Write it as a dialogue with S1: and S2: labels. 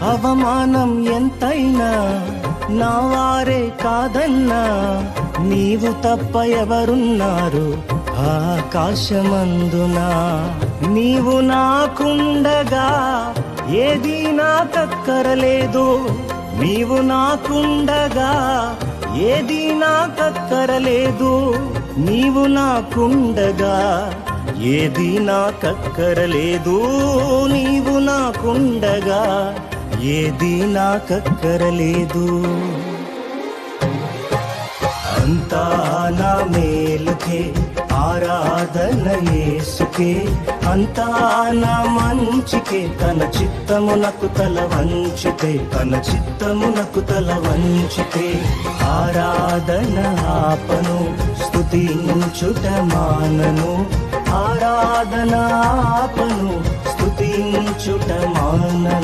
S1: అవమానం ఎంతైనా నా వారే కాదన్నా, నీవు తప్ప ఎవరున్నారు ఆకాశమందున. నీవు నాకుండగా ఏది నాకక్కరలేదు, నీవు నాకుండగా ఏది నాకక్కరలేదు, నీవు నాకుండగా ఏది నాకక్కరలేదు, నీవు నాకుండగా ఏది నాకక్కరలేదు. అంతా నా మేలుకే ఆరాధన యేసుకే, అంతా నా మంచికే, తన చిత్తమునకు తల వంచితే, తన చిత్తమునకు తల వంచితే. ఆరాధన ఆపను, స్తుతించుట మానను, ఆరాధన ఆపను, స్తుతించుట మానను.